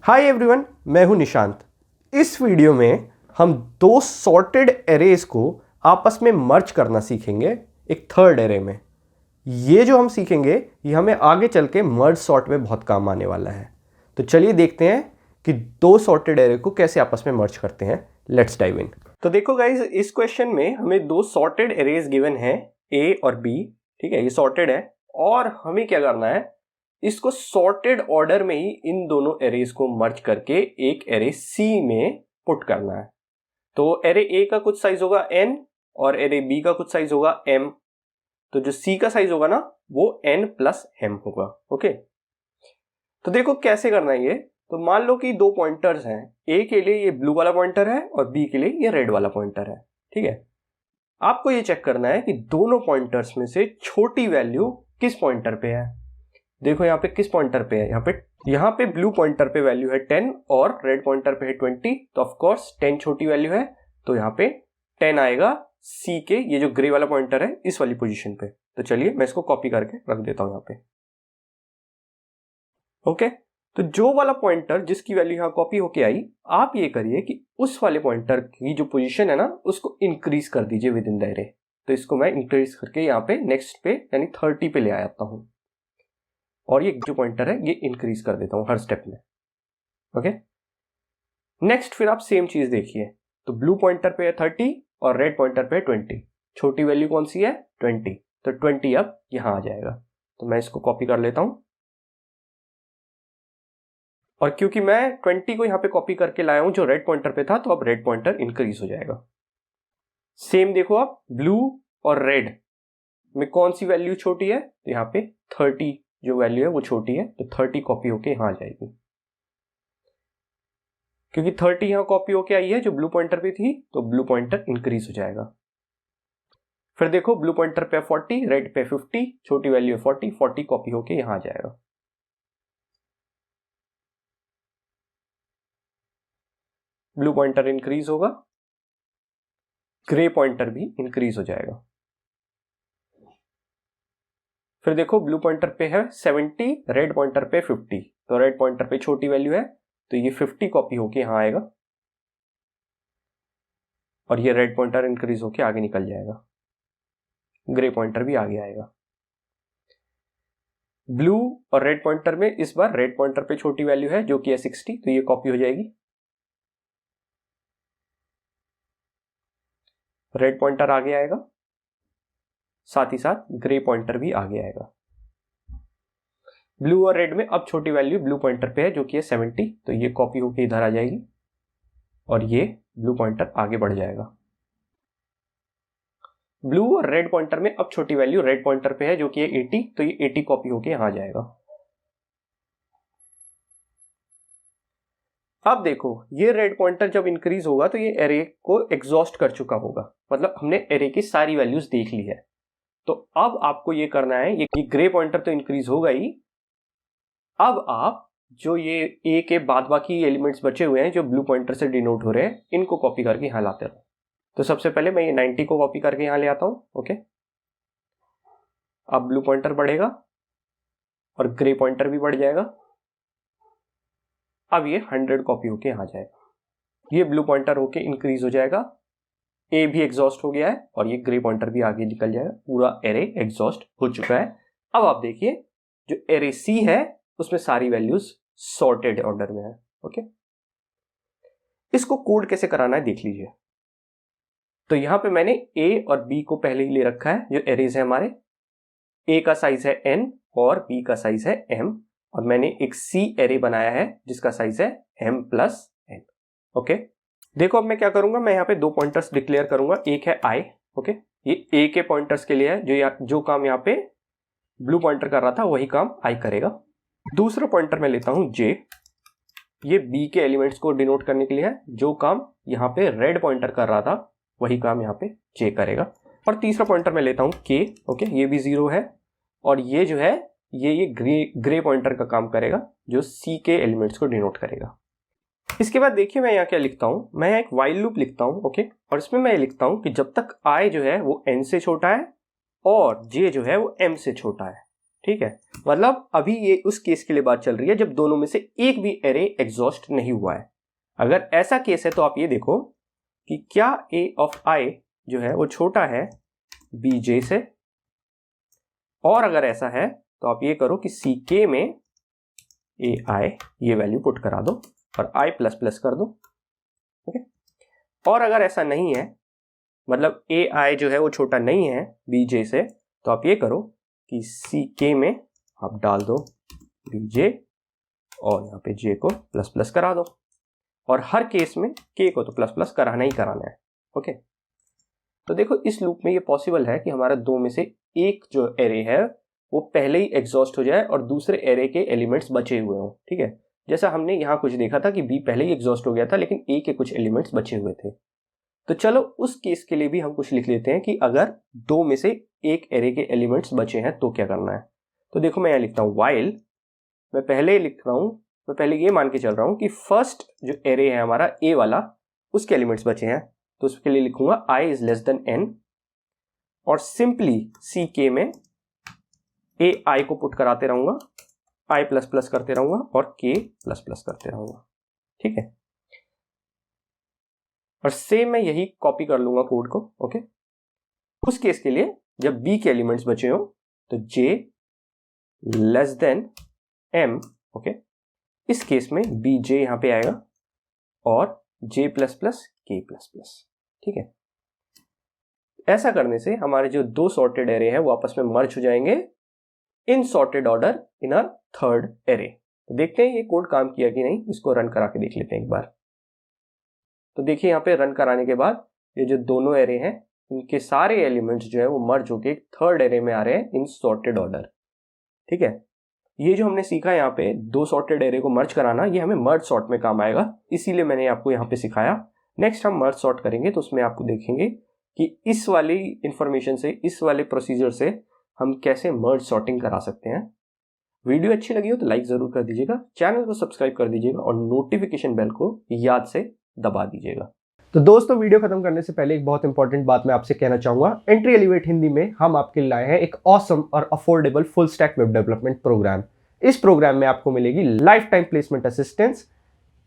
Hi everyone, मैं हूं निशांत। इस वीडियो में हम दो सॉर्टेड एरेज को आपस में मर्ज करना सीखेंगे एक थर्ड एरे में। ये जो हम सीखेंगे ये हमें आगे चल के मर्ज सॉर्ट में बहुत काम आने वाला है। तो चलिए देखते हैं कि दो सॉर्टेड एरे को कैसे आपस में मर्ज करते हैं। Let's dive in. तो देखो गाइज, इस क्वेश्चन में हमें दो सॉर्टेड एरेज गिवन है, ए और बी। ठीक है, ये सॉर्टेड है और हमें क्या करना है, इसको सॉर्टेड ऑर्डर में ही इन दोनों एरेज को मर्ज करके एक एरे सी में पुट करना है। तो एरे ए का कुछ साइज होगा n और एरे बी का कुछ साइज होगा m। तो जो सी का साइज होगा ना वो n प्लस m होगा। ओके, तो देखो कैसे करना है ये। तो मान लो कि दो पॉइंटर्स हैं, ए के लिए ये ब्लू वाला पॉइंटर है और बी के लिए ये रेड वाला पॉइंटर है। ठीक है, आपको ये चेक करना है कि दोनों पॉइंटर्स में से छोटी वैल्यू किस पॉइंटर पे है। देखो यहाँ पे किस पॉइंटर पे है, यहाँ पे ब्लू पॉइंटर पे वैल्यू है 10 और रेड पॉइंटर पे है 20। तो ऑफ कोर्स 10 छोटी वैल्यू है, तो यहाँ पे 10 आएगा सी के, ये जो ग्रे वाला पॉइंटर है इस वाली पोजीशन पे। तो चलिए मैं इसको कॉपी करके रख देता हूं यहाँ पे। ओके, तो जो वाला पॉइंटर जिसकी वैल्यू यहाँ कॉपी होके आई, आप ये करिए कि उस वाले पॉइंटर की जो पोजीशन है ना उसको इंक्रीज कर दीजिए विद इन द एरे। तो इसको मैं इंक्रीज करके यहाँ पे नेक्स्ट पे यानी 30 पे ले आता हूं और ये जो पॉइंटर है ये इंक्रीज कर देता हूं हर स्टेप में। ओके, नेक्स्ट फिर आप सेम चीज देखिए। तो ब्लू पॉइंटर पे है 30 और रेड पॉइंटर पे है 20। छोटी वैल्यू कौन सी है, 20। तो 20 अब यहां आ जाएगा। तो मैं इसको कॉपी कर लेता हूं और क्योंकि मैं 20 को यहां पे कॉपी करके लाया हूं जो रेड पॉइंटर पे था, तो अब रेड पॉइंटर इंक्रीज हो जाएगा। सेम देखो आप, ब्लू और रेड में कौन सी वैल्यू छोटी है, तो यहाँ पे 30 जो वैल्यू है वो छोटी है, तो 30 कॉपी होके यहां आ जाएगी। क्योंकि 30 यहां कॉपी होके आई है जो ब्लू पॉइंटर पे थी, तो ब्लू पॉइंटर इंक्रीज हो जाएगा। फिर देखो ब्लू पॉइंटर पे 40, रेड पे 50, छोटी वैल्यू है 40, 40 कॉपी होके यहां आ जाएगा। ब्लू पॉइंटर इंक्रीज होगा, ग्रे पॉइंटर भी इंक्रीज हो जाएगा। फिर देखो ब्लू पॉइंटर पे है 70, रेड पॉइंटर पे 50। तो रेड पॉइंटर पे छोटी वैल्यू है, तो ये 50 कॉपी होके यहां आएगा और ये रेड पॉइंटर इंक्रीज होके आगे निकल जाएगा। ग्रे पॉइंटर भी आगे आएगा। ब्लू और रेड पॉइंटर में इस बार रेड पॉइंटर पे छोटी वैल्यू है जो कि है 60, तो ये कॉपी हो जाएगी। रेड पॉइंटर आगे आएगा, साथ ही साथ ग्रे पॉइंटर भी आगे आएगा। ब्लू और रेड में अब छोटी वैल्यू ब्लू पॉइंटर पे है जो कि है 70, तो ये कॉपी होके इधर आ जाएगी और ये ब्लू पॉइंटर आगे बढ़ जाएगा। ब्लू और रेड पॉइंटर में अब छोटी वैल्यू रेड पॉइंटर पे है जो कि है 80, तो ये 80 कॉपी होके यहां आ जाएगा। अब देखो ये रेड पॉइंटर जब इंक्रीज होगा तो ये एरे को एग्जॉस्ट कर चुका होगा, मतलब हमने एरे की सारी वैल्यूज देख ली है। तो अब आपको ये करना है, ये ग्रे पॉइंटर तो इंक्रीज होगा ही, अब आप जो ये ए के बाद बाकी एलिमेंट्स बचे हुए हैं जो ब्लू पॉइंटर से डिनोट हो रहे हैं, इनको कॉपी करके यहां लाते रहो। तो सबसे पहले मैं ये 90 को कॉपी करके यहां ले आता हूं। ओके, अब ब्लू पॉइंटर बढ़ेगा और ग्रे पॉइंटर भी बढ़ जाएगा। अब ये 100 कॉपी होके यहां जाएगा। ये ब्लू पॉइंटर होके इंक्रीज हो जाएगा, ए भी एग्जॉस्ट हो गया है और ये ग्रे पॉइंटर भी आगे निकल जाएगा। पूरा एरे एग्जॉस्ट हो चुका है। अब आप देखिए जो एरे सी है उसमें सारी वैल्यूज सॉर्टेड ऑर्डर में है। ओके, इसको कोड कैसे कराना है देख लीजिए। तो यहां पे मैंने ए और बी को पहले ही ले रखा है, जो एरेज है हमारे। ए का साइज है n और बी का साइज है m, और मैंने एक सी एरे बनाया है जिसका साइज है m प्लस n। ओके, देखो अब मैं क्या करूंगा, मैं यहाँ पे दो पॉइंटर्स डिक्लेयर करूंगा। एक है i। ओके, ये a के पॉइंटर्स के लिए है, जो काम यहाँ पे ब्लू पॉइंटर कर रहा था वही काम i करेगा। दूसरा पॉइंटर मैं लेता हूं j, ये b के एलिमेंट्स को डिनोट करने के लिए है, जो काम यहाँ पे रेड पॉइंटर कर रहा था वही काम यहाँ पे j करेगा। और तीसरा पॉइंटर मैं लेता हूं k। ओके, ये भी 0 है और ये जो है ये ग्रे पॉइंटर का काम करेगा जो सी के एलिमेंट्स को डिनोट करेगा। इसके बाद देखिए मैं यहाँ क्या लिखता हूँ, मैं एक व्हाइल लूप लिखता हूँ। ओके, और इसमें मैं लिखता हूँ कि जब तक i जो है वो n से छोटा है और j जो है वो m से छोटा है। ठीक है, मतलब अभी ये उस केस के लिए बात चल रही है जब दोनों में से एक भी एरे एग्जॉस्ट नहीं हुआ है। अगर ऐसा केस है तो आप ये देखो कि क्या a ऑफ i जो है वो छोटा है bj से, और अगर ऐसा है तो आप ये करो कि ck में ai ये वैल्यू पुट करा दो और i प्लस प्लस कर दो। ओके, और अगर ऐसा नहीं है, मतलब ai जो है वो छोटा नहीं है bj से, तो आप ये करो कि ck में आप डाल दो bj और यहाँ पे j को प्लस प्लस करा दो, और हर केस में k को तो प्लस प्लस कराना ही कराना है। ओके, तो देखो इस लूप में ये पॉसिबल है कि हमारा दो में से एक जो एरे है वो पहले ही एग्जॉस्ट हो जाए और दूसरे एरे के एलिमेंट्स बचे हुए हों। ठीक है, जैसा हमने यहाँ कुछ देखा था कि b पहले ही एग्जॉस्ट हो गया था लेकिन a के कुछ एलिमेंट्स बचे हुए थे। तो चलो उस केस के लिए भी हम कुछ लिख लेते हैं कि अगर दो में से एक एरे के एलिमेंट्स बचे हैं तो क्या करना है। तो देखो मैं यहाँ लिखता हूँ while, मैं पहले लिख रहा हूँ, मैं पहले ये मान के चल रहा हूँ कि फर्स्ट जो एरे है हमारा a वाला उसके एलिमेंट्स बचे हैं, तो उसके लिए लिखूंगा i is less than n, और सिंपली ck में ai को पुट कराते रहूंगा, i प्लस प्लस करते रहूंगा और k प्लस प्लस करते रहूंगा। ठीक है, और सेम मैं यही कॉपी कर लूंगा कोड को। ओके, उस केस के लिए जब b के एलिमेंट्स बचे हो तो j less than m। Okay, इस केस में bj यहां पे आएगा और j plus plus k plus plus. ठीक है, ऐसा करने से हमारे जो दो सॉर्टेड एरे हैं वो आपस में मर्ज हो जाएंगे इन sorted order in a third array. तो देखते हैं ये कोड काम किया कि नहीं, इसको रन करा के देख लेते हैं एक बार। तो देखिए यहाँ पे रन कराने के बाद ये जो दोनों एरे हैं इनके सारे एलिमेंट्स जो है वो मर्ज होके एक थर्ड एरे में आ रहे हैं इन सॉर्टेड ऑर्डर। ठीक है, ये जो हमने सीखा यहाँ पे दो सॉर्टेड एरे को मर्ज कराना, ये हमें मर्ज सॉर्ट में काम आएगा, इसीलिए मैंने आपको यहाँ पे सिखाया। नेक्स्ट हम मर्ज सॉर्ट करेंगे तो उसमें आपको देखेंगे कि इस वाली इंफॉर्मेशन से, इस वाले प्रोसीजर से हम कैसे मर्ज सॉर्टिंग करा सकते हैं। वीडियो अच्छी लगी हो तो लाइक जरूर कर दीजिएगा, चैनल को सब्सक्राइब कर दीजिएगा और नोटिफिकेशन बेल को याद से दबा दीजिएगा। तो दोस्तों वीडियो खत्म करने से पहले एक बहुत इंपॉर्टेंट बात मैं आपसे कहना चाहूंगा। एंट्री एलिवेट हिंदी में हम आपके लिए लाए हैं एक ऑसम और affordable full stack web development programme. इस प्रोग्राम में आपको मिलेगी lifetime placement assistance,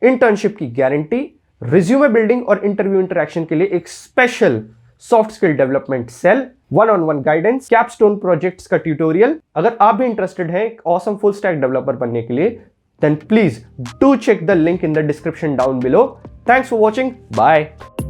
internship की गारंटी, रिज्यूमे बिल्डिंग और इंटरव्यू इंटरेक्शन के लिए एक special soft skill development cell, 1-on-1 guidance, capstone projects का ट्यूटोरियल। अगर आप भी इंटरेस्टेड हैं एक ऑसम फुल स्टैक डेवलपर बनने के लिए, then please do check the link in the description down below. Thanks for watching. Bye.